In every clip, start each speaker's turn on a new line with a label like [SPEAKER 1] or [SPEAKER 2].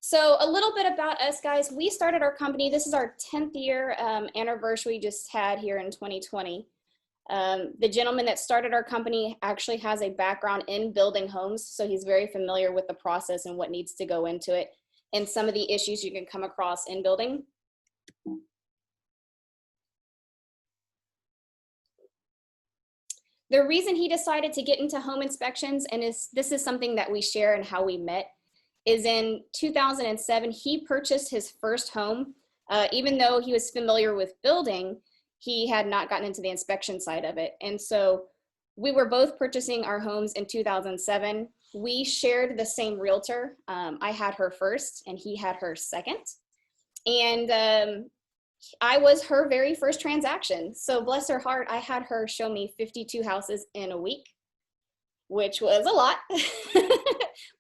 [SPEAKER 1] So a little bit about us, guys. We started our company. This is our 10th year anniversary we just had here in 2020. The gentleman that started our company actually has a background in building homes, so he's very familiar with the process and what needs to go into it and some of the issues you can come across in building. The reason he decided to get into home inspections, and this is something that we share and how we met, is in 2007, he purchased his first home. Even though he was familiar with building, he had not gotten into the inspection side of it. And so we were both purchasing our homes in 2007. We shared the same realtor. I had her first and he had her second. And I was her very first transaction. So bless her heart, I had her show me 52 houses in a week, which was a lot.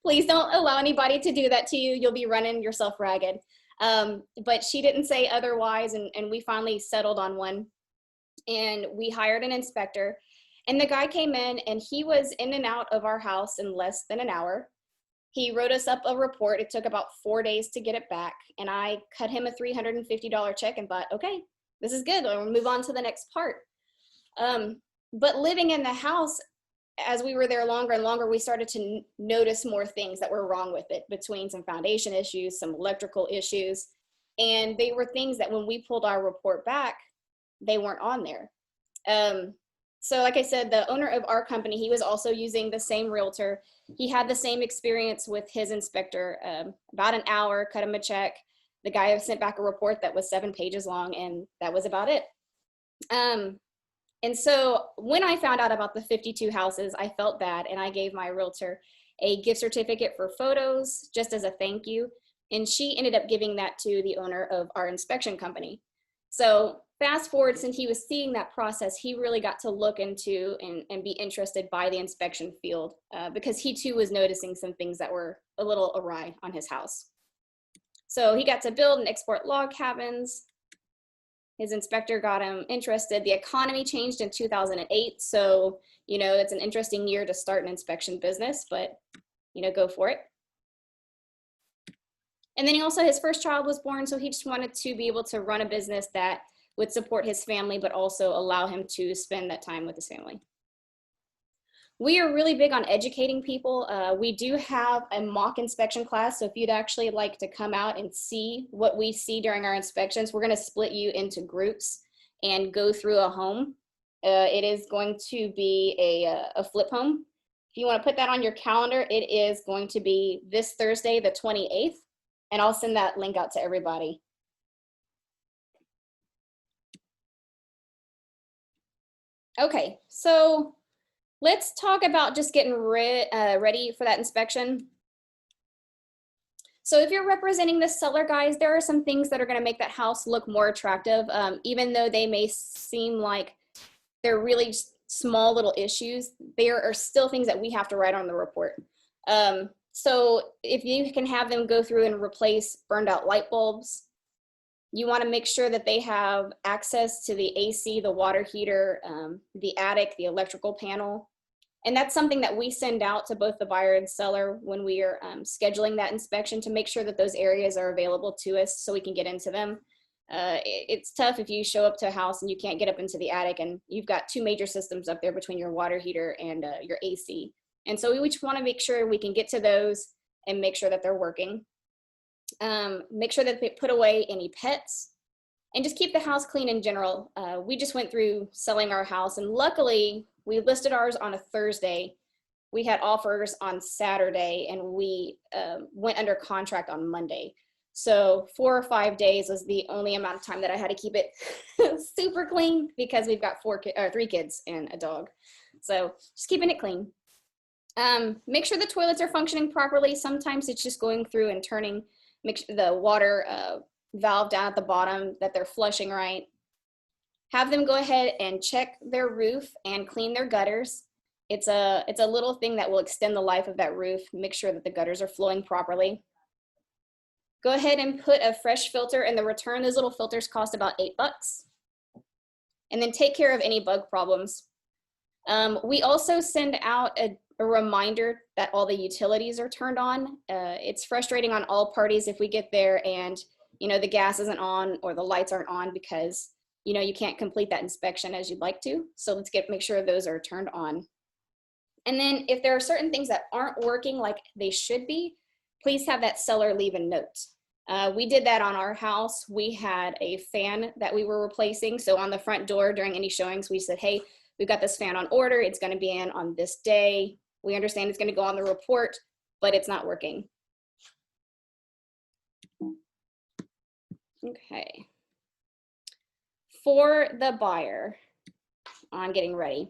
[SPEAKER 1] Please don't allow anybody to do that to you. You'll be running yourself ragged. But she didn't say otherwise, and we finally settled on one. And we hired an inspector, and the guy came in, and he was in and out of our house in less than an hour. He wrote us up a report. It took about 4 days to get it back, and I cut him a $350 check and thought, okay, this is good. We'll move on to the next part. But living in the house, as we were there longer and longer, we started to notice more things that were wrong with it, between some foundation issues, some electrical issues. And they were things that when we pulled our report back, they weren't on there. So like I said, the owner of our company, he was also using the same realtor. He had the same experience with his inspector, about an hour, cut him a check. The guy sent back a report that was 7 pages long, and that was about it. And so when I found out about the 52 houses, I felt bad, and I gave my realtor a gift certificate for photos just as a thank you. And she ended up giving that to the owner of our inspection company. So fast forward, since he was seeing that process, he really got to look into and be interested by the inspection field, because he too was noticing some things that were a little awry on his house. So he got to build and export log cabins. His inspector got him interested. The economy changed in 2008. So, it's an interesting year to start an inspection business, but, go for it. And then his first child was born. So he just wanted to be able to run a business that would support his family, but also allow him to spend that time with his family. We are really big on educating people. We do have a mock inspection class. So if you'd actually like to come out and see what we see during our inspections, we're going to split you into groups and go through a home. It is going to be a flip home. If you want to put that on your calendar, it is going to be this Thursday, the 28th, and I'll send that link out to everybody. Okay, so let's talk about just getting ready for that inspection. So if you're representing the seller, guys, there are some things that are going to make that house look more attractive, even though they may seem like they're really small little issues. There are still things that we have to write on the report. So if you can have them go through and replace burned out light bulbs, you want to make sure that they have access to the AC, the water heater, the attic, the electrical panel. And that's something that we send out to both the buyer and seller when we are scheduling that inspection, to make sure that those areas are available to us so we can get into them. It's tough if you show up to a house and you can't get up into the attic and you've got 2 major systems up there between your water heater and your AC. And so we just want to make sure we can get to those and make sure that they're working. Make sure that they put away any pets, and just keep the house clean in general. We just went through selling our house, and luckily we listed ours on a Thursday. We had offers on Saturday, and we went under contract on Monday. So 4 or 5 days was the only amount of time that I had to keep it super clean, because we've got 3 kids and a dog. So just keeping it clean. Make sure the toilets are functioning properly. Sometimes it's just going through and turning, make sure the water valve down at the bottom, that they're flushing right. Have them go ahead and check their roof and clean their gutters. It's a little thing that will extend the life of that roof. Make sure that the gutters are flowing properly. Go ahead and put a fresh filter in the return. Those little filters cost about $8. And then take care of any bug problems. We also send out a reminder that all the utilities are turned on. It's frustrating on all parties if we get there and, you know, the gas isn't on or the lights aren't on because, you know, you can't complete that inspection as you'd like to. So let's make sure those are turned on. And then if there are certain things that aren't working like they should be, please have that seller leave a note. We did that on our house. We had a fan that we were replacing. So on the front door during any showings, we said, hey, we've got this fan on order. It's going to be in on this day. We understand it's going to go on the report, but it's not working. Okay. For the buyer, I'm getting ready.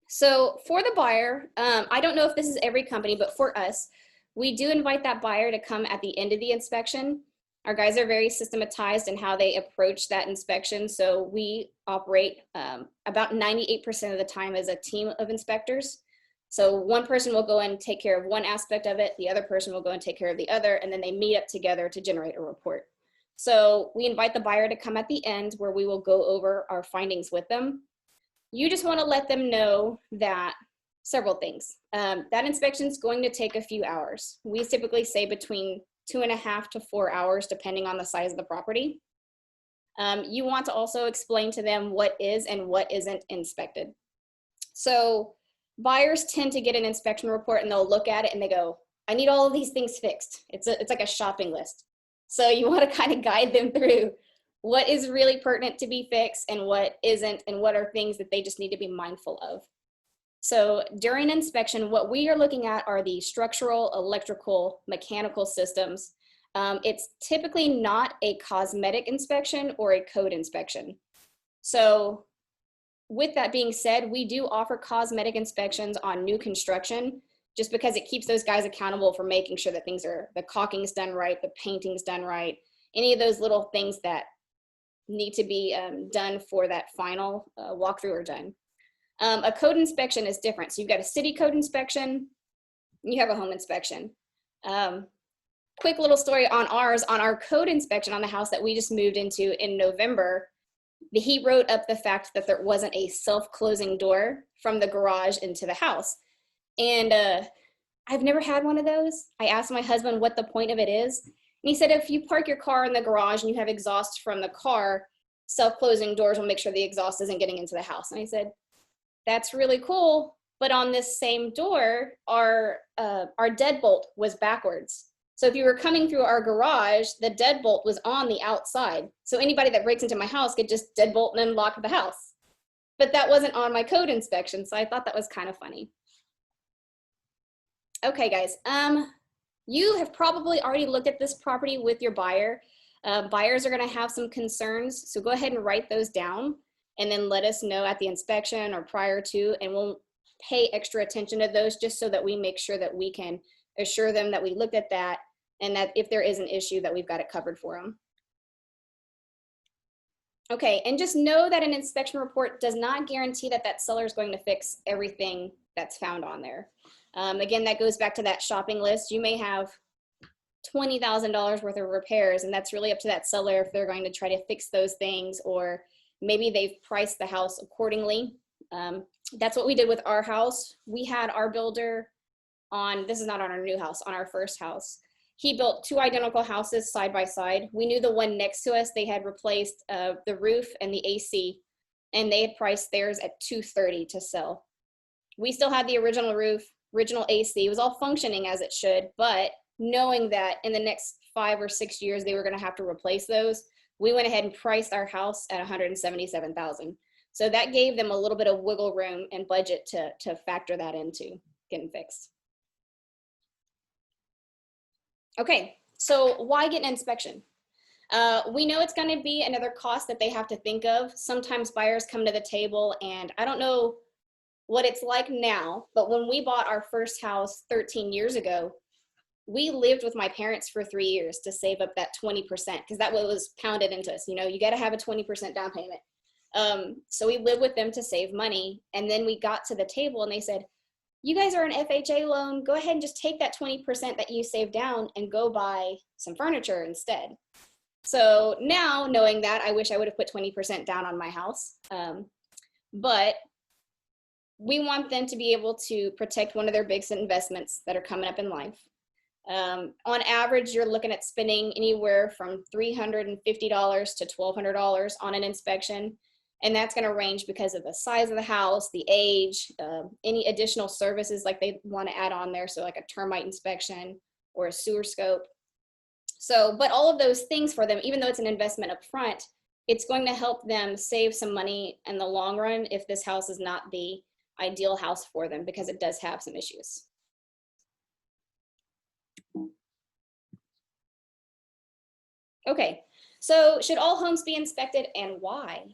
[SPEAKER 1] So for the buyer, I don't know if this is every company, but for us, we do invite that buyer to come at the end of the inspection. Our guys are very systematized in how they approach that inspection. So we operate about 98% of the time as a team of inspectors. So one person will go and take care of one aspect of it. The other person will go and take care of the other, and then they meet up together to generate a report. So we invite the buyer to come at the end where we will go over our findings with them. You just want to let them know that several things. That inspection is going to take a few hours. We typically say between 2.5 to 4 hours, depending on the size of the property. You want to also explain to them what is and what isn't inspected. So buyers tend to get an inspection report and they'll look at it and they go, I need all of these things fixed. It's like a shopping list. So you want to kind of guide them through what is really pertinent to be fixed and what isn't, and what are things that they just need to be mindful of. So during inspection, what we are looking at are the structural, electrical, mechanical systems. It's typically not a cosmetic inspection or a code inspection. So with that being said, we do offer cosmetic inspections on new construction just because it keeps those guys accountable for making sure that things are, the caulking's done right, the painting's done right, any of those little things that need to be done for that final walkthrough are done. A code inspection is different. So you've got a city code inspection, you have a home inspection. Quick little story on ours, on our code inspection on the house that we just moved into in November, he wrote up the fact that there wasn't a self-closing door from the garage into the house. And I've never had one of those. I asked my husband what the point of it is. And he said, if you park your car in the garage and you have exhaust from the car, self-closing doors will make sure the exhaust isn't getting into the house. And I said, that's really cool. But on this same door, our deadbolt was backwards. So if you were coming through our garage, the deadbolt was on the outside. So anybody that breaks into my house could just deadbolt and unlock the house. But that wasn't on my code inspection. So I thought that was kind of funny. Okay, guys. You have probably already looked at this property with your buyer. Buyers are going to have some concerns, so go ahead and write those down and then let us know at the inspection or prior to, and we'll pay extra attention to those just so that we make sure that we can assure them that we looked at that and that if there is an issue that we've got it covered for them. Okay, and just know that an inspection report does not guarantee that that seller is going to fix everything that's found on there. Again, that goes back to that shopping list. You may have $20,000 worth of repairs, and that's really up to that seller if they're going to try to fix those things, or maybe they've priced the house accordingly. That's what we did with our house. We had our builder on, this is not on our new house, on our first house. He built 2 identical houses side by side. We knew the one next to us, they had replaced the roof and the AC, and they had priced theirs at $230 to sell. We still had the original roof, original AC. It was all functioning as it should, but knowing that in the next 5 or 6 years they were going to have to replace those, we went ahead and priced our house at $177,000. So that gave them a little bit of wiggle room and budget to factor that into getting fixed. Okay, so why get an inspection? We know it's going to be another cost that they have to think of. Sometimes buyers come to the table, and I don't know what it's like now, but when we bought our first house 13 years ago, we lived with my parents for 3 years to save up that 20%, because that was pounded into us. You know, you got to have a 20% down payment. So we lived with them to save money. And then we got to the table and they said, you guys are an FHA loan. Go ahead and just take that 20% that you saved down and go buy some furniture instead. So now knowing that, I wish I would have put 20% down on my house. But we want them to be able to protect one of their biggest investments that are coming up in life. On average, you're looking at spending anywhere from $350 to $1,200 on an inspection. And that's going to range because of the size of the house, the age, any additional services like they want to add on there. So like a termite inspection or a sewer scope. So, but all of those things for them, even though it's an investment up front, it's going to help them save some money in the long run if this house is not the ideal house for them, because it does have some issues. Okay, so should all homes be inspected and why?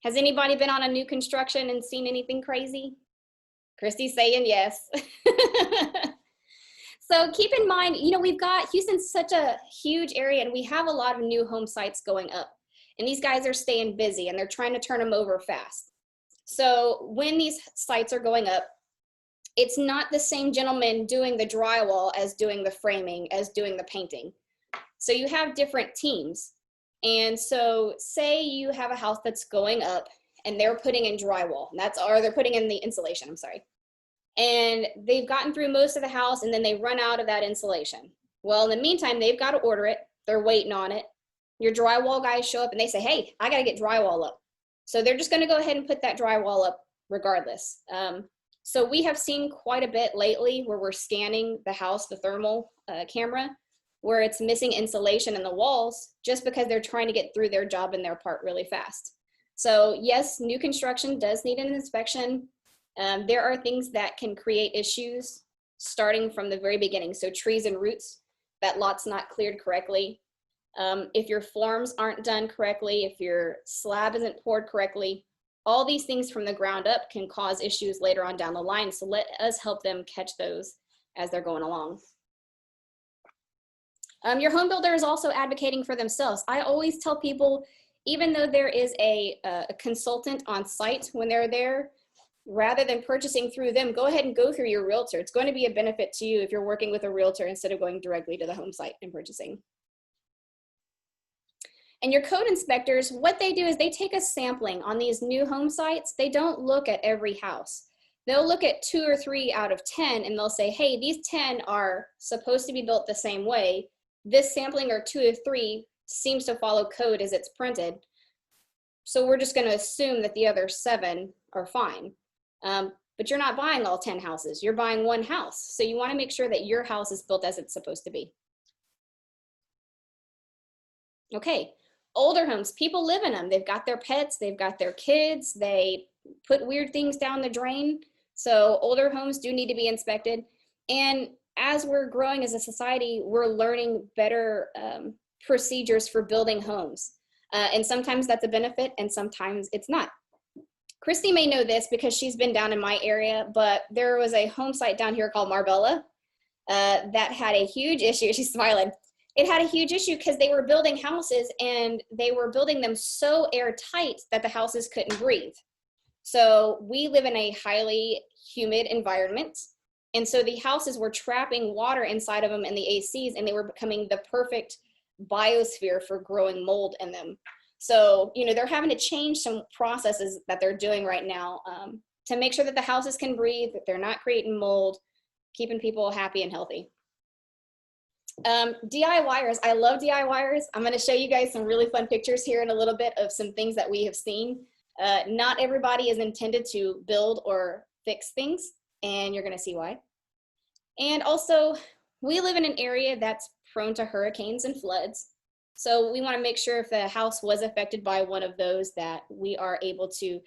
[SPEAKER 1] Has anybody been on a new construction and seen anything crazy? Christy's saying yes. So keep in mind, you know, we've got Houston's such a huge area and we have a lot of new home sites going up. And these guys are staying busy and they're trying to turn them over fast. So when these sites are going up, it's not the same gentleman doing the drywall as doing the framing, as doing the painting. So you have different teams. And so say you have a house that's going up and they're putting in drywall, or they're putting in the insulation, I'm sorry. And they've gotten through most of the house and then they run out of that insulation. Well, in the meantime, they've got to order it. They're waiting on it. Your drywall guys show up and they say, hey, I got to get drywall up. So they're just going to go ahead and put that drywall up regardless. So we have seen quite a bit lately where we're scanning the house, the thermal camera, where it's missing insulation in the walls just because they're trying to get through their job and their part really fast. So yes, new construction does need an inspection. There are things that can create issues starting from the very beginning. So trees and roots, that lot's not cleared correctly. If your forms aren't done correctly, if your slab isn't poured correctly, all these things from the ground up can cause issues later on down the line. So let us help them catch those as they're going along. Your home builder is also advocating for themselves. I always tell people, even though there is a consultant on site when they're there, rather than purchasing through them, go ahead and go through your realtor. It's going to be a benefit to you if you're working with a realtor instead of going directly to the home site and purchasing. And your code inspectors, what they do is they take a sampling on these new home sites. They don't look at every house. They'll look at 2 or 3 out of 10 and they'll say, hey, these 10 are supposed to be built the same way. This sampling or 2 or 3 seems to follow code as it's printed. So we're just going to assume that the other 7 are fine. But you're not buying all 10 houses. You're buying 1 house. So you want to make sure that your house is built as it's supposed to be. Okay. Older homes, people live in them. They've got their pets, they've got their kids, they put weird things down the drain. So older homes do need to be inspected. And as we're growing as a society, we're learning better procedures for building homes. And sometimes that's a benefit and sometimes it's not. Christy may know this because she's been down in my area, but there was a home site down here called Marbella that had a huge issue. She's smiling. It had a huge issue because they were building houses and they were building them so airtight that the houses couldn't breathe. So we live in a highly humid environment. And so the houses were trapping water inside of them and the ACs, and they were becoming the perfect biosphere for growing mold in them. So, you know, they're having to change some processes that they're doing right now to make sure that the houses can breathe, that they're not creating mold, keeping people happy and healthy. DIYers, I love DIYers. I'm going to show you guys some really fun pictures here in a little bit of some things that we have seen. Not everybody is intended to build or fix things, and you're going to see why. And also, we live in an area that's prone to hurricanes and floods. So we want to make sure if the house was affected by one of those that we are able to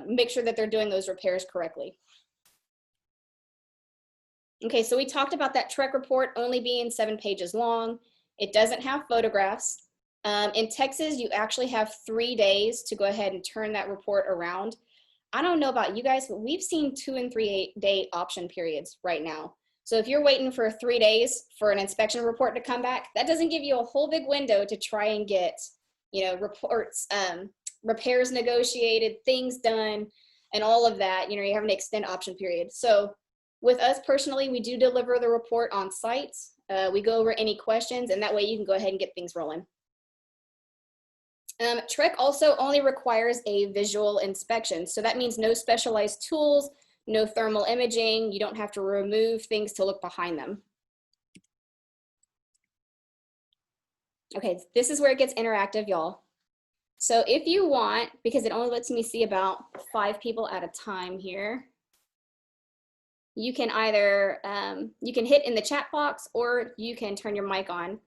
[SPEAKER 1] make sure that they're doing those repairs correctly. Okay, so we talked about that TREC report only being 7 pages long. It doesn't have photographs. In Texas, you actually have 3 days to go ahead and turn that report around. I don't know about you guys, but we've seen 2 and 3 day option periods right now. So if you're waiting for 3 days for an inspection report to come back, that doesn't give you a whole big window to try and get, you know, reports, repairs negotiated, things done, and all of that. You know, you have an extend option period. So with us personally, we do deliver the report on site. We go over any questions, and that way you can go ahead and get things rolling. Trek also only requires a visual inspection. So that means no specialized tools, no thermal imaging. You don't have to remove things to look behind them. Okay, this is where it gets interactive, y'all. So if you want, because it only lets me see about 5 people at a time here, you can either, you can hit in the chat box or you can turn your mic on.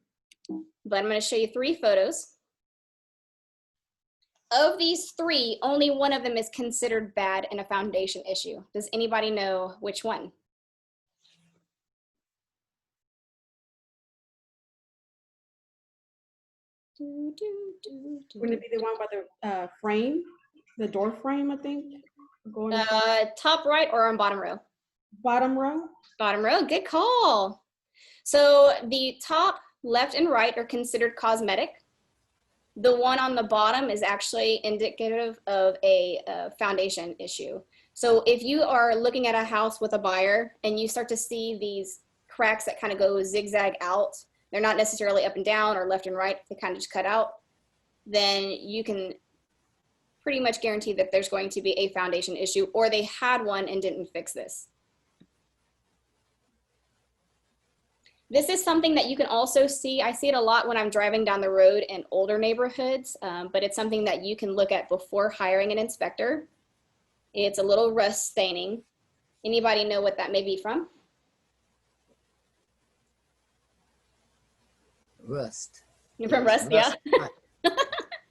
[SPEAKER 1] But I'm going to show you 3 photos. Of these 3, only one of them is considered bad and a foundation issue. Does anybody know which one?
[SPEAKER 2] Wouldn't it be the one by the frame, the door frame, I think? Going
[SPEAKER 1] Top right or on bottom row?
[SPEAKER 2] bottom row?
[SPEAKER 1] Bottom row, good call. So the top left and right are considered cosmetic. The one on the bottom is actually indicative of a foundation issue. So if you are looking at a house with a buyer and you start to see these cracks that kind of go zigzag out, they're not necessarily up and down or left and right, they kind of just cut out, then you can pretty much guarantee that there's going to be a foundation issue, or they had one and didn't fix this. This is something that you can also see. I see it a lot when I'm driving down the road in older neighborhoods, but it's something that you can look at before hiring an inspector. It's a little rust staining. Anybody know what that may be from?
[SPEAKER 3] Rust.
[SPEAKER 1] From rust, yeah.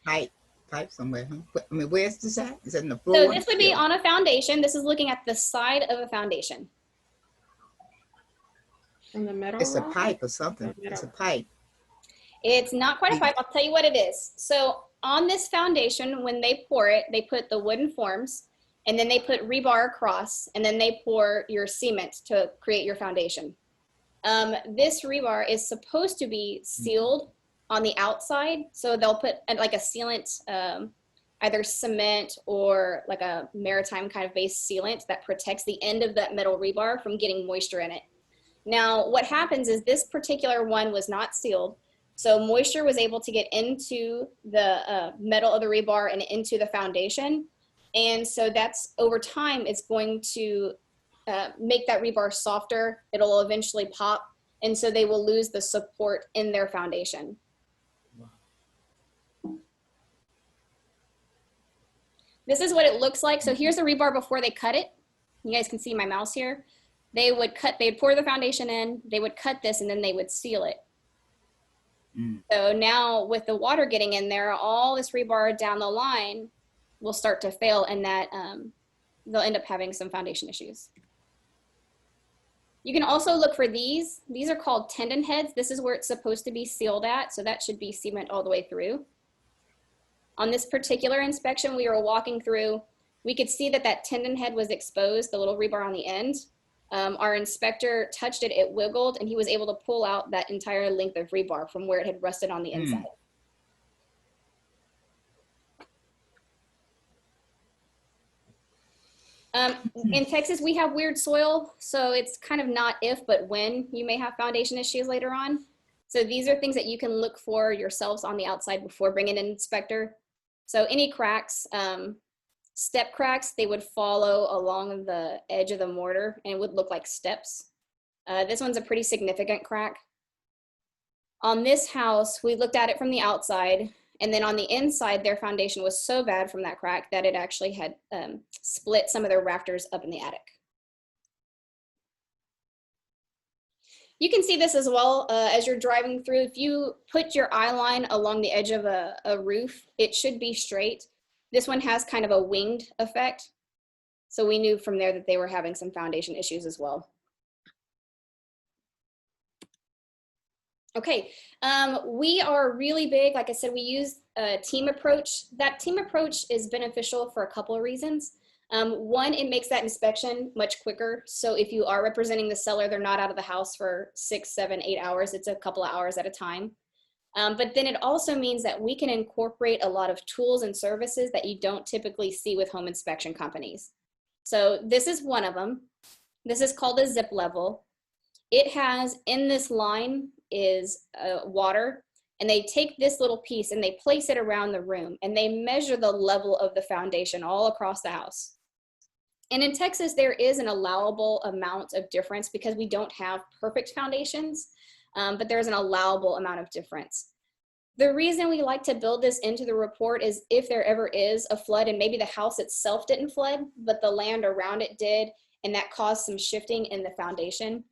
[SPEAKER 3] Pipe somewhere, huh? I mean, where's this at? Is it in the floor?
[SPEAKER 1] So this would be on a foundation. This is looking at the side of a foundation.
[SPEAKER 2] From the metal?
[SPEAKER 3] It's a pipe or something. It's a pipe.
[SPEAKER 1] It's not quite a pipe. I'll tell you what it is. So on this foundation, when they pour it, they put the wooden forms, and then they put rebar across, and then they pour your cement to create your foundation. This rebar is supposed to be sealed on the outside. So they'll put like a sealant, either cement or like a maritime kind of base sealant that protects the end of that metal rebar from getting moisture in it. Now, what happens is this particular one was not sealed. So moisture was able to get into the metal of the rebar and into the foundation. And so that's, over time, it's going to make that rebar softer. It'll eventually pop. And so they will lose the support in their foundation. This is what it looks like. So here's the rebar before they cut it. You guys can see my mouse here. They would they'd pour the foundation in, they would cut this, and then they would seal it. So now with the water getting in there, all this rebar down the line will start to fail, and that they'll end up having some foundation issues. You can also look for these. These are called tendon heads. This is where it's supposed to be sealed at, so that should be cement all the way through. On this particular inspection we were walking through, we could see that that tendon head was exposed, the little rebar on the end. Our inspector touched it, it wiggled, and he was able to pull out that entire length of rebar from where it had rusted on the inside. In Texas, we have weird soil, so it's kind of not if, but when you may have foundation issues later on. So these are things that you can look for yourselves on the outside before bringing in an inspector. So any cracks, step cracks, they would follow along the edge of the mortar and it would look like steps. This one's a pretty significant crack. On this house, we looked at it from the outside, and then on the inside, their foundation was so bad from that crack that it actually had split some of their rafters up in the attic. You can see this as well as you're driving through. If you put your eye line along the edge of a roof, it should be straight. This one has kind of a winged effect. So we knew from there that they were having some foundation issues as well. Okay, we are really big. Like I said, we use a team approach. That team approach is beneficial for a couple of reasons. One, it makes that inspection much quicker. So if you are representing the seller, they're not out of the house for 6, 7, 8 hours. It's a couple of hours at a time. But then it also means that we can incorporate a lot of tools and services that you don't typically see with home inspection companies. So this is one of them. This is called a zip level. It has, in this line is water, and they take this little piece and they place it around the room, and they measure the level of the foundation all across the house. And in Texas, there is an allowable amount of difference because we don't have perfect foundations, but there's an allowable amount of difference. The reason we like to build this into the report is if there ever is a flood, and maybe the house itself didn't flood, but the land around it did, and that caused some shifting in the foundation.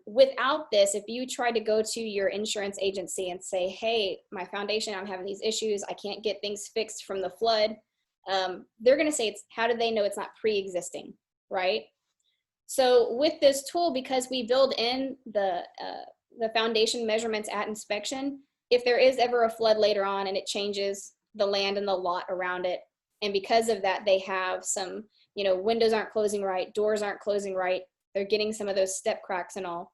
[SPEAKER 1] Without this, if you try to go to your insurance agency and say, hey, my foundation, I'm having these issues, I can't get things fixed from the flood, they're going to say, how do they know it's not pre-existing, right? So with this tool, because we build in the foundation measurements at inspection, if there is ever a flood later on and it changes the land and the lot around it, and because of that, they have some, windows aren't closing right, doors aren't closing right, they're getting some of those step cracks and all,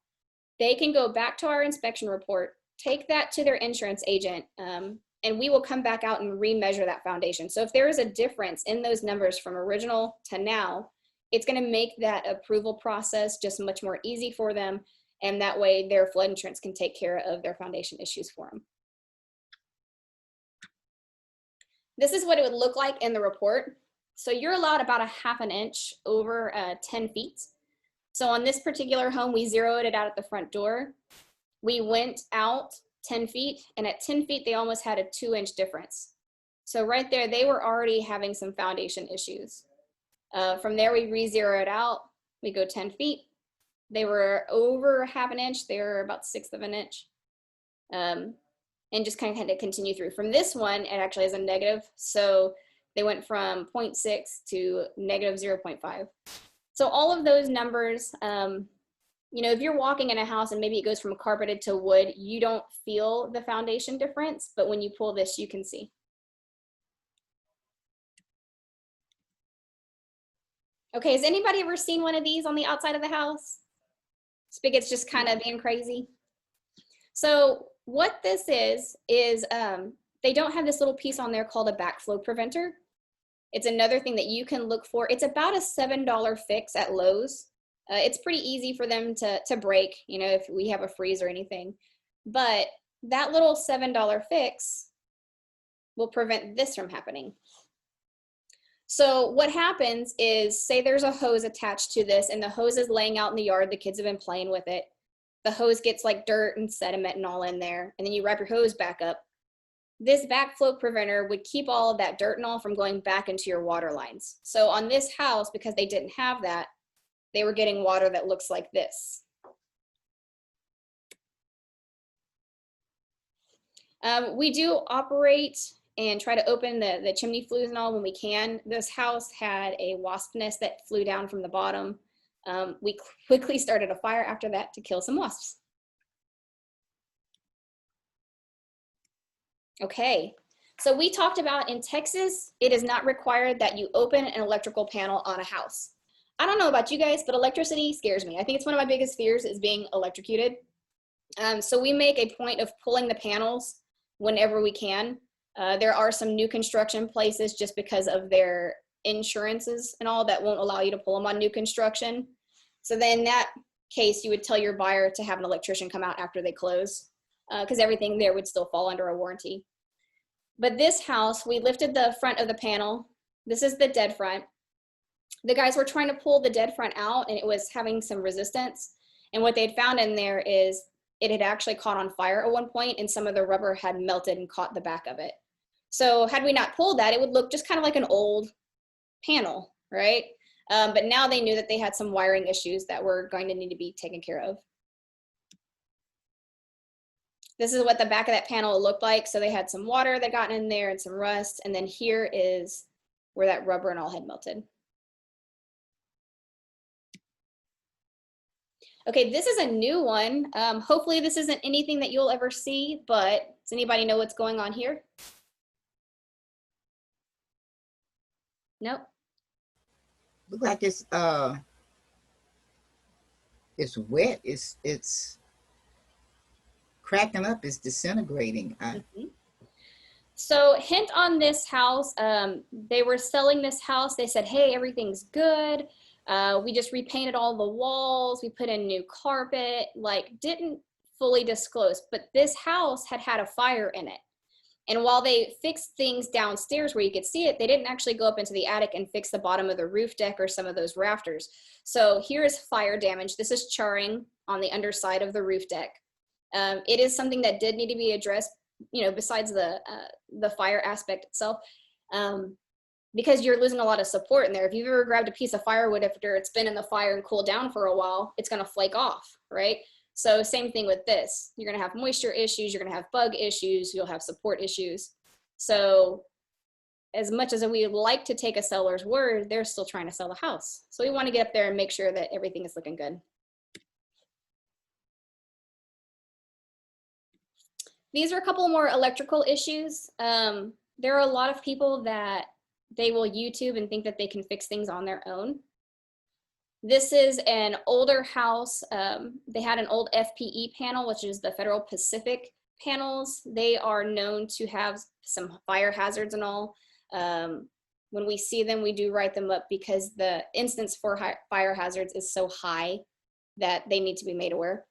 [SPEAKER 1] they can go back to our inspection report, take that to their insurance agent, and we will come back out and remeasure that foundation. So if there is a difference in those numbers from original to now, it's going to make that approval process just much more easy for them. And that way their flood insurance can take care of their foundation issues for them. This is what it would look like in the report. So you're allowed about a ½ an inch over 10 feet. So on this particular home, we zeroed it out at the front door. We went out 10 feet, and at 10 feet, they almost had a 2-inch difference. So right there, they were already having some foundation issues. From there, we re-zero it out. We go 10 feet. They were over ½ an inch. They were about 1/6 of an inch. And just kind of had to continue through. From this one, it actually is a negative. So they went from 0.6 to negative 0.5. So all of those numbers, if you're walking in a house and maybe it goes from carpeted to wood, you don't feel the foundation difference, but when you pull this, you can see. Okay, has anybody ever seen one of these on the outside of the house? Spigot's just kind of being crazy. So what this is they don't have this little piece on there called a backflow preventer. It's another thing that you can look for. It's about a $7 fix at Lowe's. It's pretty easy for them to break, if we have a freeze or anything. But that little $7 fix will prevent this from happening. So what happens is, say there's a hose attached to this and the hose is laying out in the yard, the kids have been playing with it. The hose gets like dirt and sediment and all in there, and then you wrap your hose back up. This backflow preventer would keep all of that dirt and all from going back into your water lines. So on this house, because they didn't have that, they were getting water that looks like this. We do operate and try to open the chimney flues and all when we can. This house had a wasp nest that flew down from the bottom. We quickly started a fire after that to kill some wasps. Okay, so we talked about in Texas, it is not required that you open an electrical panel on a house. I don't know about you guys, but electricity scares me. I think it's one of my biggest fears is being electrocuted. So we make a point of pulling the panels whenever we can. There are some new construction places just because of their insurances and all that won't allow you to pull them on new construction. So then in that case, you would tell your buyer to have an electrician come out after they close because everything there would still fall under a warranty. But this house, we lifted the front of the panel. This is the dead front. The guys were trying to pull the dead front out and it was having some resistance. And what they'd found in there is it had actually caught on fire at one point and some of the rubber had melted and caught the back of it. So had we not pulled that, it would look just kind of like an old panel, right? But now they knew that they had some wiring issues that were going to need to be taken care of. This is what the back of that panel looked like. So they had some water that got in there and some rust. And then here is where that rubber and all had melted. Okay, this is a new one. Hopefully this isn't anything that you'll ever see, but does anybody know what's going on here? Nope.
[SPEAKER 3] Look like it's wet. It's cracking up. It's disintegrating.
[SPEAKER 1] So hint on this house, they were selling this house. They said, hey, everything's good. We just repainted all the walls. We put in new carpet, like didn't fully disclosed, but this house had had a fire in it. And while they fixed things downstairs where you could see it, they didn't actually go up into the attic and fix the bottom of the roof deck or some of those rafters. So here is fire damage. This is charring on the underside of the roof deck. It is something that did need to be addressed, you know, besides the fire aspect itself, because you're losing a lot of support in there. If you've ever grabbed a piece of firewood after it's been in the fire and cooled down for a while, it's going to flake off, right? So same thing with this. You're going to have moisture issues, you're going to have bug issues, you'll have support issues. So as much as we like to take a seller's word, they're still trying to sell the house. So we want to get up there and make sure that everything is looking good. These are a couple more electrical issues. There are a lot of people that they will YouTube and think that they can fix things on their own. This is an older house. They had an old FPE panel, which is the Federal Pacific panels. They are known to have some fire hazards and all. When we see them, we do write them up because the instance for fire hazards is so high that they need to be made aware.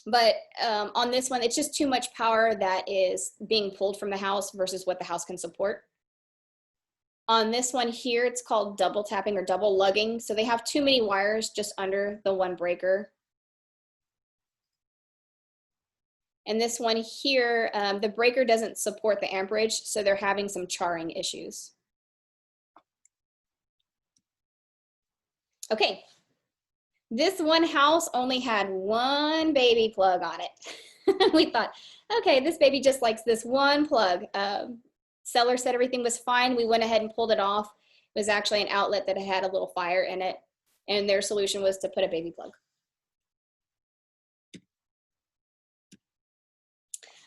[SPEAKER 1] But on this one, it's just too much power that is being pulled from the house versus what the house can support. On this one here, it's called double tapping or double lugging. So they have too many wires just under the one breaker. And this one here, the breaker doesn't support the amperage, so they're having some charring issues. Okay. This one house only had one baby plug on it. We thought, okay, this baby just likes this one plug. Seller said everything was fine. We went ahead and pulled it off. It was actually an outlet that had a little fire in it, and their solution was to put a baby plug.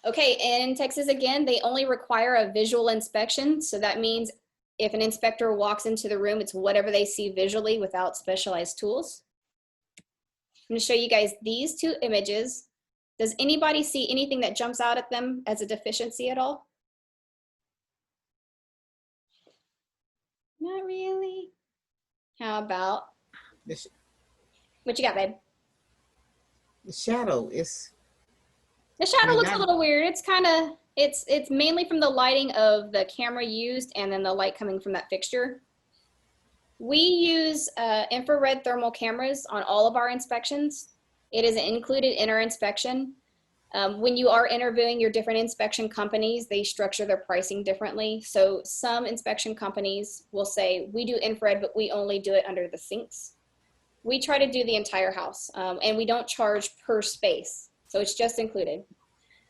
[SPEAKER 1] Okay, in Texas again, they only require a visual inspection. So that means if an inspector walks into the room, it's whatever they see visually without specialized tools. I'm going to show you guys these two images. Does anybody see anything that jumps out at them as a deficiency at all? Not really. How about, what you got, babe?
[SPEAKER 3] The shadow is.
[SPEAKER 1] The shadow looks a little weird. It's kind of, it's mainly from the lighting of the camera used and then the light coming from that fixture. We use infrared thermal cameras on all of our inspections. It is included in our inspection. When you are interviewing your different inspection companies, they structure their pricing differently. So some inspection companies will say, we do infrared, but we only do it under the sinks. We try to do the entire house, and we don't charge per space. So it's just included.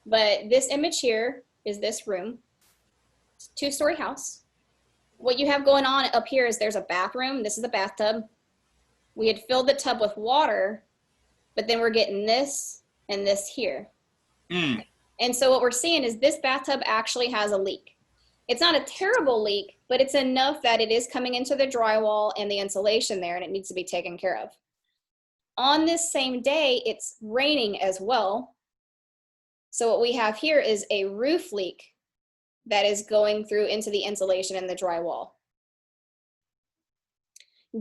[SPEAKER 1] But this image here is this room. It's a two-story house. What you have going on up here is there's a bathroom. This is a bathtub. We had filled the tub with water, but then we're getting this and this here. And so what we're seeing is this bathtub actually has a leak. It's not a terrible leak, but it's enough that it is coming into the drywall and the insulation there, and it needs to be taken care of. On this same day, it's raining as well. So what we have here is a roof leak that is going through into the insulation and the drywall.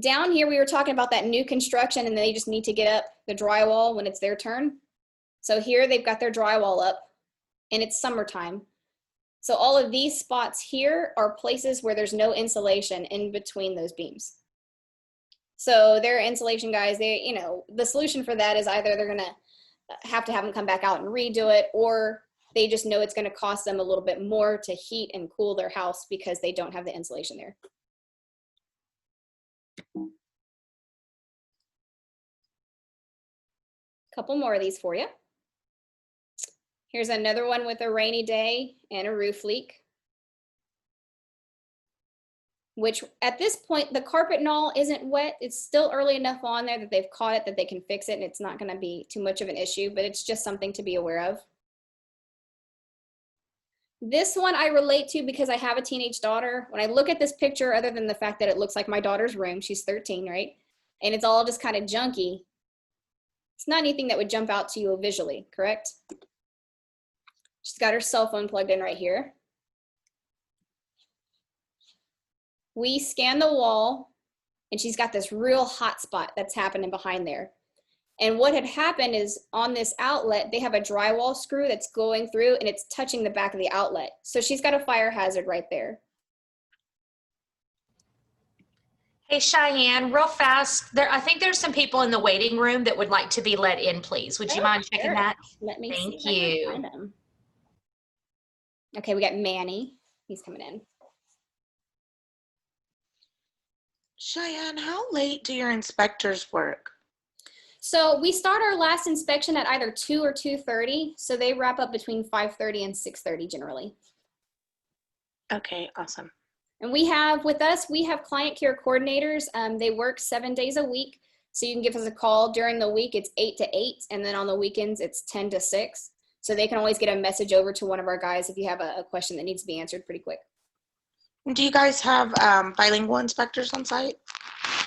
[SPEAKER 1] Down here, we were talking about that new construction and they just need to get up the drywall when it's their turn. So here they've got their drywall up and it's summertime. So all of these spots here are places where there's no insulation in between those beams. So their insulation guys, they, you know, the solution for that is either they're gonna have them come back out and redo it, or they just know it's gonna cost them a little bit more to heat and cool their house because they don't have the insulation there. Couple more of these for you. Here's another one with a rainy day and a roof leak, which at this point, the carpet knoll isn't wet. It's still early enough on there that they've caught it that they can fix it and it's not gonna be too much of an issue, but it's just something to be aware of. This one I relate to because I have a teenage daughter. When I look at this picture, other than the fact that it looks like my daughter's room, she's 13, right? And it's all just kind of junky. It's not anything that would jump out to you visually, correct? She's got her cell phone plugged in right here. We scan the wall and she's got this real hot spot that's happening behind there. And what had happened is on this outlet, they have a drywall screw that's going through and it's touching the back of the outlet. So she's got a fire hazard right there.
[SPEAKER 4] Hey, Cheyenne, real fast. I think there's some people in the waiting room that would like to be let in, please. Would you mind checking
[SPEAKER 1] Sure.
[SPEAKER 4] that?
[SPEAKER 1] Let me
[SPEAKER 4] Thank
[SPEAKER 1] see if I can
[SPEAKER 4] you.
[SPEAKER 1] find them. Okay, we got Manny. He's coming in.
[SPEAKER 5] Cheyenne, how late do your inspectors work?
[SPEAKER 1] So we start our last inspection at either 2 or 2:30. So they wrap up between 5:30 and 6:30 generally.
[SPEAKER 5] Okay, awesome.
[SPEAKER 1] And we have client care coordinators. They work 7 days a week. So you can give us a call during the week. It's 8 to 8. And then on the weekends, it's 10 to 6. So they can always get a message over to one of our guys if you have a question that needs to be answered pretty quick.
[SPEAKER 5] Do you guys have bilingual inspectors on site?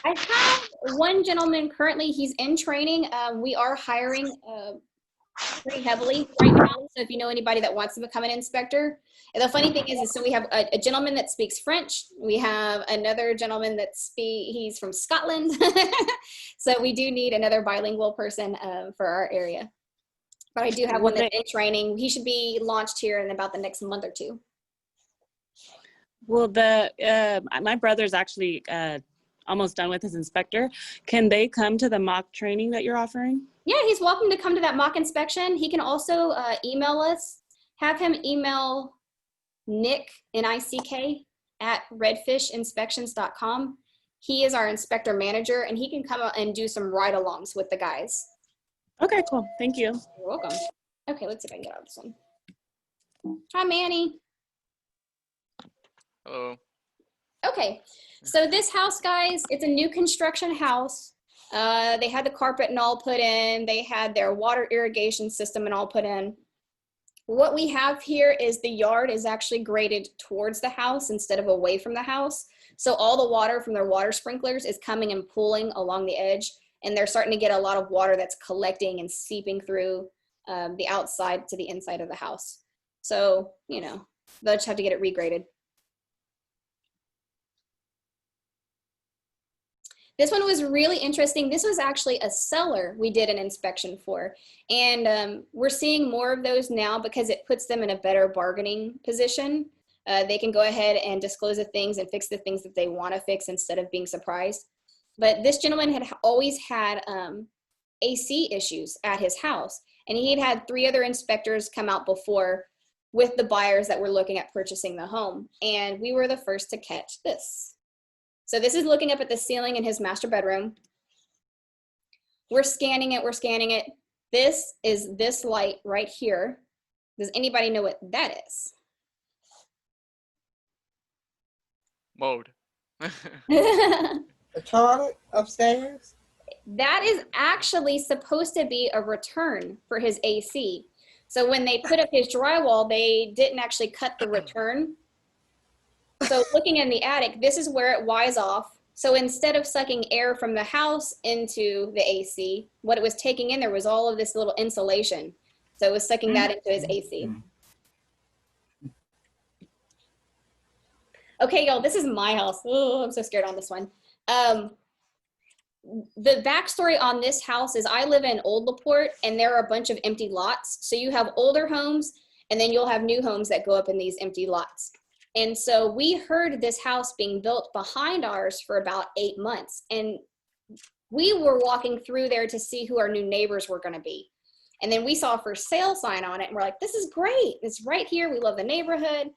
[SPEAKER 1] I have one gentleman currently, he's in training. We are hiring pretty heavily right now. So if you know anybody that wants to become an inspector. And the funny thing is so we have a gentleman that speaks French. We have another gentleman he's from Scotland. So we do need another bilingual person for our area. But I do have one that's in training. He should be launched here in about the next month or two.
[SPEAKER 6] Well, my brother's actually almost done with his inspector. Can they come to the mock training that you're offering?
[SPEAKER 1] Yeah, he's welcome to come to that mock inspection. He can also email us. Have him email Nick, N-I-C-K, at redfishinspections.com. He is our inspector manager, and he can come out and do some ride-alongs with the guys.
[SPEAKER 6] Okay, cool. Thank you.
[SPEAKER 1] You're welcome. Okay, let's see if I can get out of this one. Hi, Manny.
[SPEAKER 7] Hello.
[SPEAKER 1] Okay, so this house, guys, it's a new construction house. They had the carpet and all put in. They had their water irrigation system and all put in. What we have here is the yard is actually graded towards the house instead of away from the house. So all the water from their water sprinklers is coming and pooling along the edge, and they're starting to get a lot of water that's collecting and seeping through the outside to the inside of the house. So, you know, they'll just have to get it regraded. This one was really interesting. This was actually a cellar we did an inspection for. And we're seeing more of those now because it puts them in a better bargaining position. They can go ahead and disclose the things and fix the things that they want to fix instead of being surprised. But this gentleman had always had AC issues at his house. And he had 3 other inspectors come out before with the buyers that were looking at purchasing the home. And we were the first to catch this. So this is looking up at the ceiling in his master bedroom. We're scanning it. This is this light right here. Does anybody know what that is?
[SPEAKER 7] Mode.
[SPEAKER 3] The toilet upstairs?
[SPEAKER 1] That is actually supposed to be a return for his AC. So when they put up his drywall, they didn't actually cut the return. So looking in the attic, this is where it wires off. So instead of sucking air from the house into the AC, what it was taking in there was all of this little insulation. So it was sucking that into his AC. Okay, y'all, this is my house. Oh, I'm so scared on this one. The backstory on this house is I live in Old LaPorte, and there are a bunch of empty lots. So you have older homes, and then you'll have new homes that go up in these empty lots. And so we heard this house being built behind ours for about 8 months. And we were walking through there to see who our new neighbors were going to be. And then we saw a for sale sign on it, and we're like, this is great. It's right here. We love the neighborhood.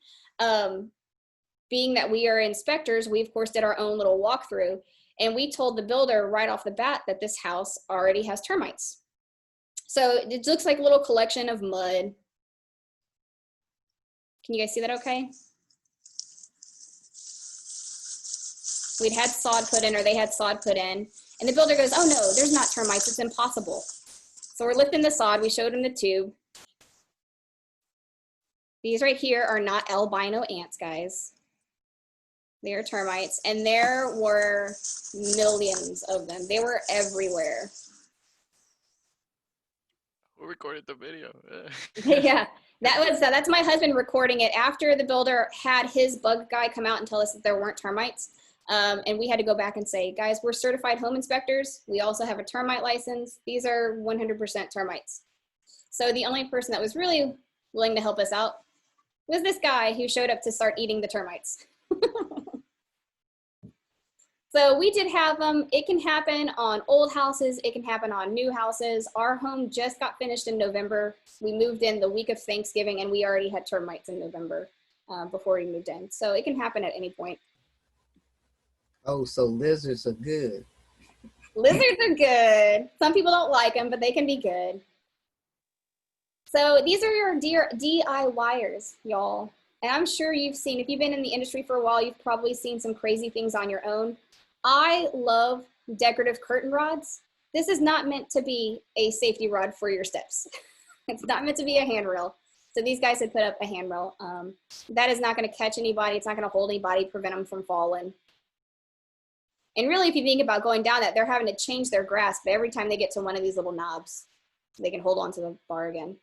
[SPEAKER 1] Being that we are inspectors, we of course did our own little walkthrough. And we told the builder right off the bat that this house already has termites. So it looks like a little collection of mud. Can you guys see that okay? We'd had sod put in, or they had sod put in. And the builder goes, oh no, there's not termites, it's impossible. So we're lifting the sod, we showed him the tube. These right here are not albino ants, guys. They are termites, and there were millions of them. They were everywhere.
[SPEAKER 7] Who recorded the video?
[SPEAKER 1] Yeah, that's my husband recording it after the builder had his bug guy come out and tell us that there weren't termites. And we had to go back and say, guys, we're certified home inspectors. We also have a termite license. These are 100% termites. So the only person that was really willing to help us out was this guy who showed up to start eating the termites. So we did have them. It can happen on old houses. It can happen on new houses. Our home just got finished in November. We moved in the week of Thanksgiving, and we already had termites in November before we moved in. So it can happen at any point.
[SPEAKER 3] Oh, so lizards are good.
[SPEAKER 1] Lizards are good. Some people don't like them, but they can be good. So these are your DIYers, y'all. And I'm sure you've seen, if you've been in the industry for a while, you've probably seen some crazy things on your own. I love decorative curtain rods. This is not meant to be a safety rod for your steps. It's not meant to be a handrail. So these guys had put up a handrail. That is not going to catch anybody. It's not going to hold anybody, prevent them from falling. And really, if you think about going down that, they're having to change their grasp every time they get to one of these little knobs. They can hold on to the bar again.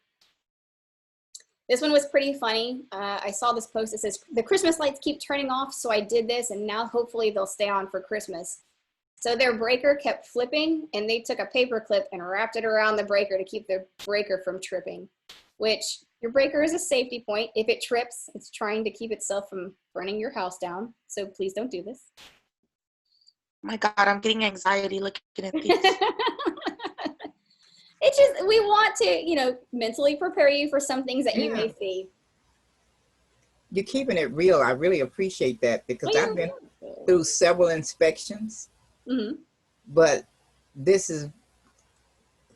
[SPEAKER 1] This one was pretty funny. I saw this post that says, the Christmas lights keep turning off, so I did this, and now hopefully they'll stay on for Christmas. So their breaker kept flipping, and they took a paper clip and wrapped it around the breaker to keep the breaker from tripping, which your breaker is a safety point. If it trips, it's trying to keep itself from burning your house down. So please don't do this.
[SPEAKER 5] My God, I'm getting anxiety looking at these.
[SPEAKER 1] It's just, we want to, mentally prepare you for some things that you may see.
[SPEAKER 3] You're keeping it real. I really appreciate that because I've been through several inspections, but this is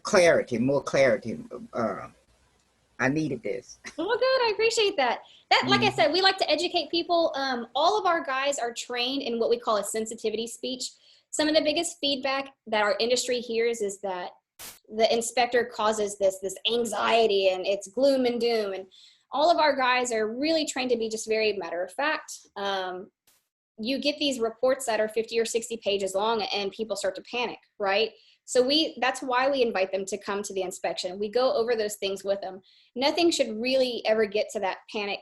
[SPEAKER 3] clarity, more clarity. I needed this.
[SPEAKER 1] Well, good. I appreciate that. Like I said, we like to educate people. All of our guys are trained in what we call a sensitivity speech. Some of the biggest feedback that our industry hears is that the inspector causes this anxiety and it's gloom and doom. And all of our guys are really trained to be just very matter of fact. You get these reports that are 50 or 60 pages long and people start to panic, right? So that's why we invite them to come to the inspection. We go over those things with them. Nothing should really ever get to that panic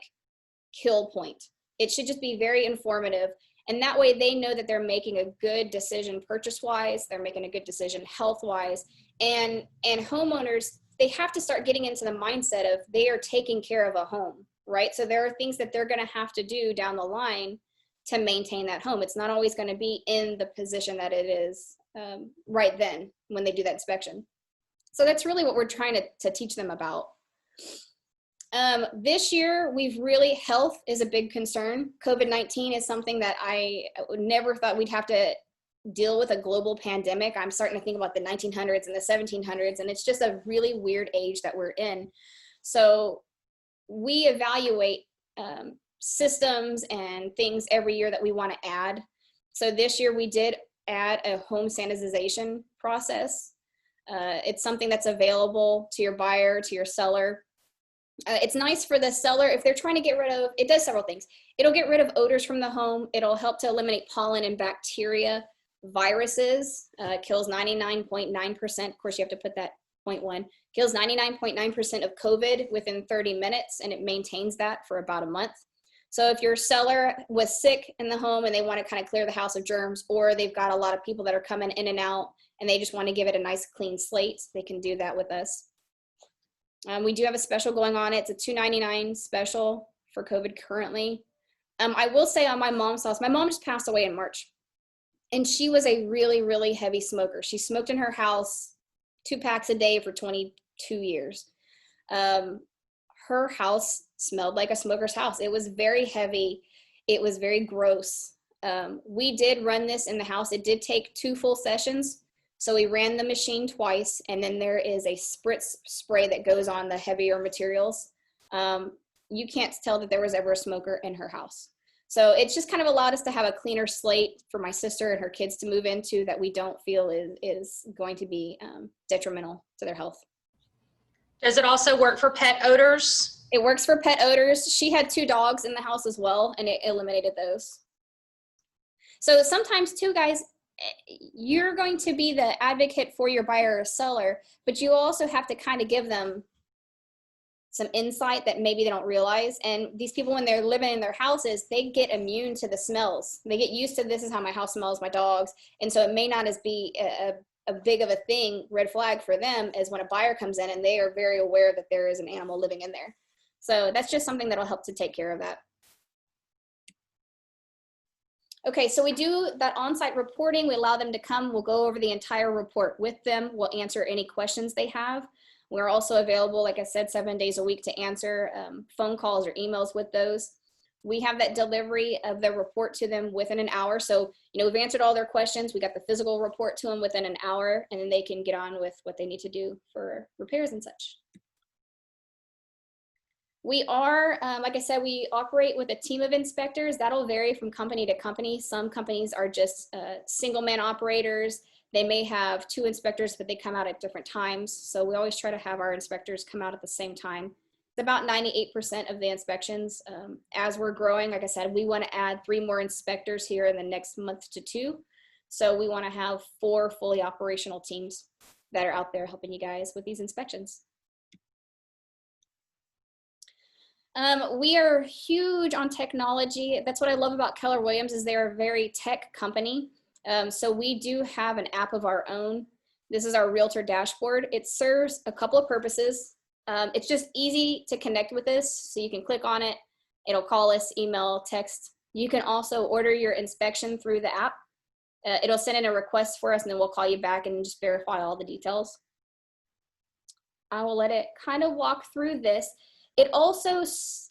[SPEAKER 1] kill point. It should just be very informative. And that way they know that they're making a good decision purchase-wise, they're making a good decision health-wise, and homeowners, they have to start getting into the mindset of they are taking care of a home, right? So there are things that they're gonna have to do down the line to maintain that home. It's not always gonna be in the position that it is right then when they do that inspection. So that's really what we're trying to teach them about. This year, health is a big concern. COVID-19 is something that I never thought we'd have to deal with, a global pandemic. I'm starting to think about the 1900s and the 1700s, and it's just a really weird age that we're in. So we evaluate systems and things every year that we want to add. So this year we did add a home sanitization process. It's something that's available to your buyer, to your seller. It's nice for the seller if they're trying to get rid of, it does several things. It'll get rid of odors from the home. It'll help to eliminate pollen and bacteria, viruses, kills 99.9%. Of course, you have to put that 0.1. Kills 99.9% of COVID within 30 minutes, and it maintains that for about a month. So if your seller was sick in the home and they want to kind of clear the house of germs, or they've got a lot of people that are coming in and out and they just want to give it a nice clean slate, they can do that with us. We do have a special going on. It's a $2.99 special for COVID currently. I will say on my mom's house, my mom just passed away in March, and she was a really, really heavy smoker. She smoked in her house 2 packs a day for 22 years. Her house smelled like a smoker's house. It was very heavy. It was very gross. We did run this in the house. It did take 2 full sessions. So we ran the machine twice, and then there is a spritz spray that goes on the heavier materials. You can't tell that there was ever a smoker in her house. So it's just kind of allowed us to have a cleaner slate for my sister and her kids to move into that we don't feel is going to be detrimental to their health.
[SPEAKER 4] Does it also work for pet odors?
[SPEAKER 1] It works for pet odors. She had 2 dogs in the house as well, and it eliminated those. So sometimes too, guys, you're going to be the advocate for your buyer or seller, but you also have to kind of give them some insight that maybe they don't realize. And these people, when they're living in their houses, they get immune to the smells. They get used to, this is how my house smells, my dogs. And so it may not as be a big of a thing, red flag for them, as when a buyer comes in and they are very aware that there is an animal living in there. So that's just something that'll help to take care of that. Okay, so we do that on-site reporting. We allow them to come. We'll go over the entire report with them. We'll answer any questions they have. We're also available, like I said, 7 days a week to answer phone calls or emails with those. We have that delivery of the report to them within an hour. So, we've answered all their questions. We got the physical report to them within an hour, and then they can get on with what they need to do for repairs and such. We are, like I said, we operate with a team of inspectors. That'll vary from company to company. Some companies are just single man operators. They may have 2 inspectors, but they come out at different times. So we always try to have our inspectors come out at the same time. It's about 98% of the inspections. As we're growing, like I said, we want to add 3 more inspectors here in the next month to 2. So we want to have 4 fully operational teams that are out there helping you guys with these inspections. We are huge on technology. That's what I love about Keller Williams, is they're a very tech company. So we do have an app of our own. This is our realtor dashboard. It serves a couple of purposes. It's just easy to connect with this. So you can click on it. It'll call us, email, text. You can also order your inspection through the app. It'll send in a request for us, and then we'll call you back and just verify all the details. I will let it kind of walk through this. It also is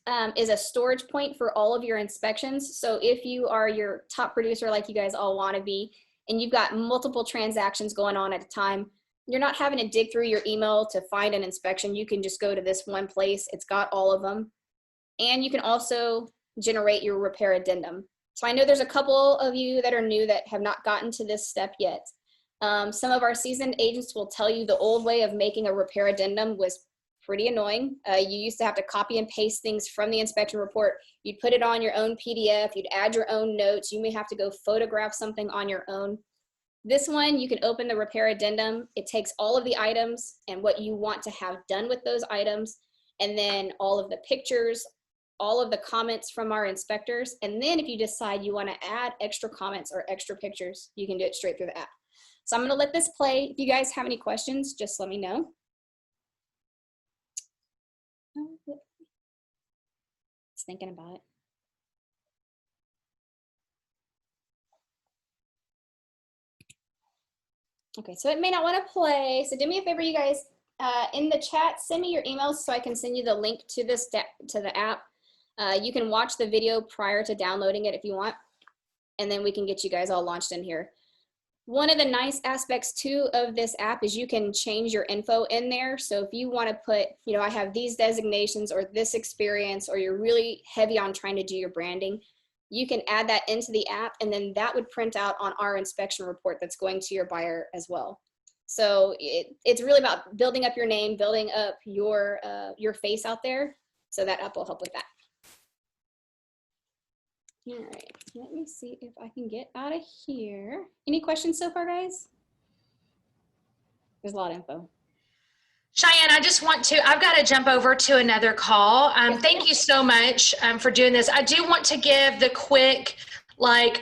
[SPEAKER 1] a storage point for all of your inspections. So if you are your top producer, like you guys all want to be, and you've got multiple transactions going on at a time, you're not having to dig through your email to find an inspection. You can just go to this one place. It's got all of them. And you can also generate your repair addendum. So I know there's a couple of you that are new that have not gotten to this step yet. Some of our seasoned agents will tell you the old way of making a repair addendum was pretty annoying. You used to have to copy and paste things from the inspection report. You'd put it on your own PDF, you'd add your own notes, you may have to go photograph something on your own. This one, you can open the repair addendum. It takes all of the items and what you want to have done with those items, and then all of the pictures, all of the comments from our inspectors. And then if you decide you want to add extra comments or extra pictures, you can do it straight through the app. So I'm going to let this play. If you guys have any questions, just let me know. Just thinking about it. Okay, so it may not want to play. So do me a favor, you guys, in the chat, send me your emails so I can send you the link to this to the app. You can watch the video prior to downloading it if you want, and then we can get you guys all launched in here. One of the nice aspects too of this app is you can change your info in there. So if you want to put, I have these designations or this experience, or you're really heavy on trying to do your branding, you can add that into the app, and then that would print out on our inspection report that's going to your buyer as well. So it's really about building up your name, building up your face out there. So that app will help with that. All right, let me see if I can get out of here. Any questions so far, guys? There's a lot of info.
[SPEAKER 4] Cheyenne, I've got to jump over to another call. Thank you so much for doing this. I do want to give the quick,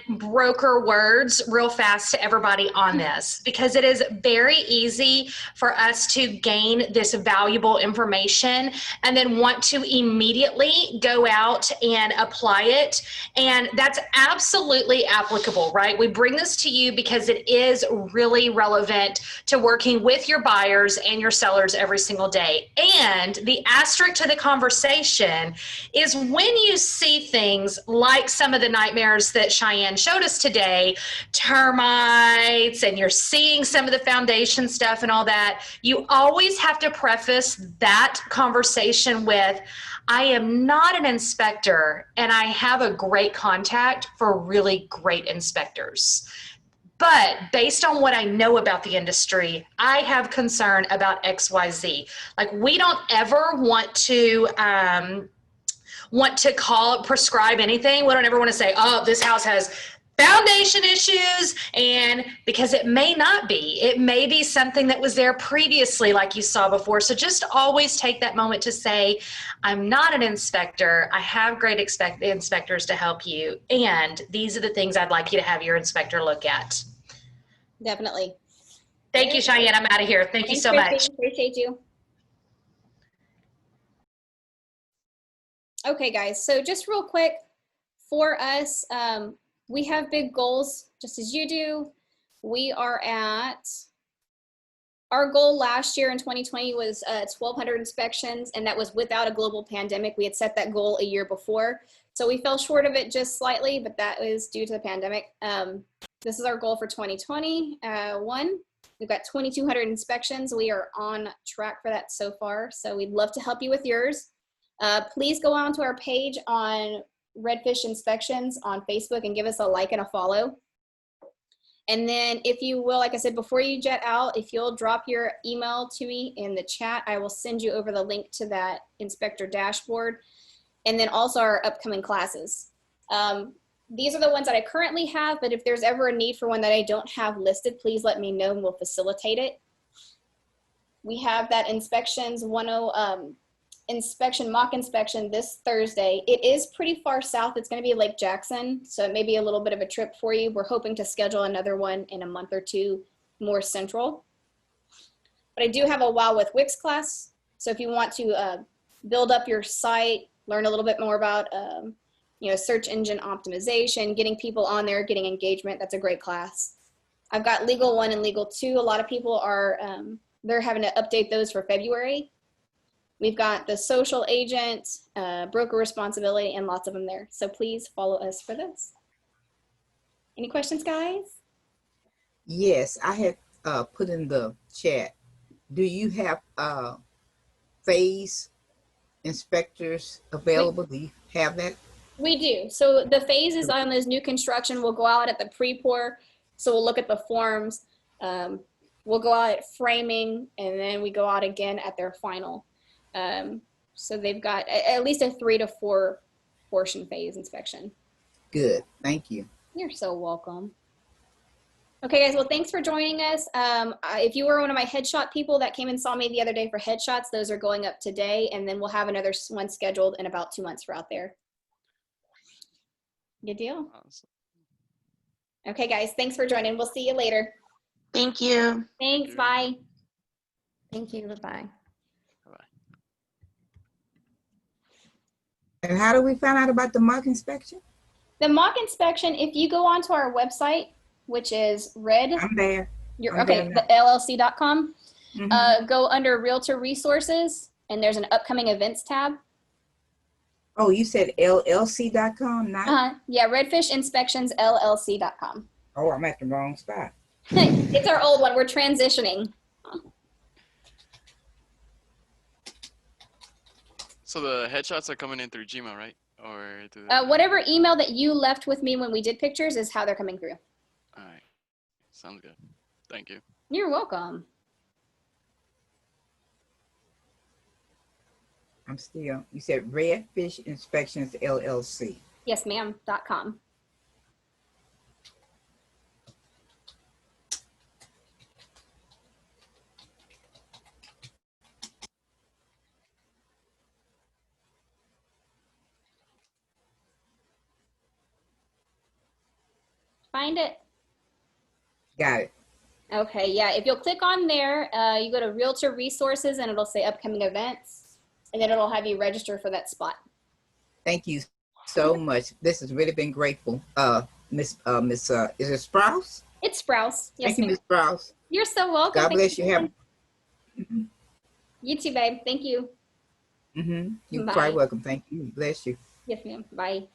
[SPEAKER 4] broker words real fast to everybody on this, because it is very easy for us to gain this valuable information and then want to immediately go out and apply it. And that's absolutely applicable, right? We bring this to you because it is really relevant to working with your buyers and your sellers every single day. And the asterisk to the conversation is when you see things like some of the nightmares that Cheyenne showed us today, termites, and you're seeing some of the foundation stuff and all that, you always have to preface that conversation with, I am not an inspector, and I have a great contact for really great inspectors. But based on what I know about the industry, I have concern about XYZ. We don't ever want to prescribe anything. We don't ever want to say, oh, this house has foundation issues, and because it may not be. It may be something that was there previously like you saw before. So just always take that moment to say, I'm not an inspector. I have great inspectors to help you. And these are the things I'd like you to have your inspector look at.
[SPEAKER 1] Definitely.
[SPEAKER 4] Thank you, Cheyenne. I'm out of here. Thank you
[SPEAKER 1] Thanks,
[SPEAKER 4] so
[SPEAKER 1] Christy.
[SPEAKER 4] much.
[SPEAKER 1] Appreciate you. Okay, guys, so just real quick for us, we have big goals just as you do. We are at, our goal last year in 2020 was 1,200 inspections, and that was without a global pandemic. We had set that goal a year before. So we fell short of it just slightly, but that was due to the pandemic. This is our goal for 2021. We've got 2,200 inspections. We are on track for that so far. So we'd love to help you with yours. Please go on to our page on RedFish Inspections on Facebook and give us a like and a follow. And then if you will, like I said, before you jet out, if you'll drop your email to me in the chat, I will send you over the link to that inspector dashboard. And then also our upcoming classes. These are the ones that I currently have, but if there's ever a need for one that I don't have listed, please let me know and we'll facilitate it. We have that inspections mock inspection this Thursday. It is pretty far south. It's going to be Lake Jackson, so it may be a little bit of a trip for you. We're hoping to schedule another one in a month or two more central. But I do have a Wow with Wix class, so if you want to build up your site, learn a little bit more about search engine optimization, getting people on there, getting engagement, that's a great class. I've got Legal 1 and Legal 2. A lot of people are they're having to update those for February. We've got the social agent, broker responsibility, and lots of them there. So please follow us for this. Any questions, guys?
[SPEAKER 3] Yes, I had put in the chat. Do you have phase inspectors available? Do you have that?
[SPEAKER 1] We do. So the phases on this new construction will go out at the pre-pour. So we'll look at the forms. We'll go out at framing, and then we go out again at their final. So they've got at least a 3 to 4 portion phase inspection.
[SPEAKER 3] Good. Thank you.
[SPEAKER 1] You're so welcome. Okay, guys. Well, thanks for joining us. If you were one of my headshot people that came and saw me the other day for headshots, those are going up today, and then we'll have another one scheduled in about 2 months for out there. Good deal.
[SPEAKER 7] Awesome.
[SPEAKER 1] Okay, guys. Thanks for joining. We'll see you later.
[SPEAKER 5] Thank you.
[SPEAKER 1] Thanks. Bye.
[SPEAKER 8] Thank you. Bye-bye.
[SPEAKER 7] Bye-bye.
[SPEAKER 3] And how do we find out about the mock inspection?
[SPEAKER 1] The mock inspection, if you go onto our website, which is
[SPEAKER 3] I'm there.
[SPEAKER 1] the LLC.com,
[SPEAKER 3] Mm-hmm.
[SPEAKER 1] go under Realtor Resources, and there's an upcoming events tab.
[SPEAKER 3] Oh, you said LLC.com, not?
[SPEAKER 1] Yeah, RedFish Inspections LLC.com.
[SPEAKER 3] Oh, I'm at the wrong spot.
[SPEAKER 1] It's our old one. We're transitioning.
[SPEAKER 7] So the headshots are coming in through Gmail, right? Or through
[SPEAKER 1] Whatever email that you left with me when we did pictures is how they're coming through.
[SPEAKER 7] All right. Sounds good. Thank you.
[SPEAKER 1] You're welcome.
[SPEAKER 3] I'm still, you said RedFish Inspections LLC.
[SPEAKER 1] Yes, ma'am. .com. Find it.
[SPEAKER 3] Got it.
[SPEAKER 1] Okay, yeah. If you'll click on there, you go to Realtor Resources, and it'll say upcoming events, and then it'll have you register for that spot.
[SPEAKER 3] Thank you so much. This has really been grateful. Miss, is it Sprouse?
[SPEAKER 1] It's Sprouse. Yes,
[SPEAKER 3] Thank you, Miss Sprouse.
[SPEAKER 1] You're so welcome.
[SPEAKER 3] God
[SPEAKER 1] Thank
[SPEAKER 3] bless you. Have.
[SPEAKER 1] You too, babe. Thank you.
[SPEAKER 3] You're
[SPEAKER 1] Bye.
[SPEAKER 3] quite welcome. Thank you. Bless you.
[SPEAKER 1] Yes, ma'am. Bye.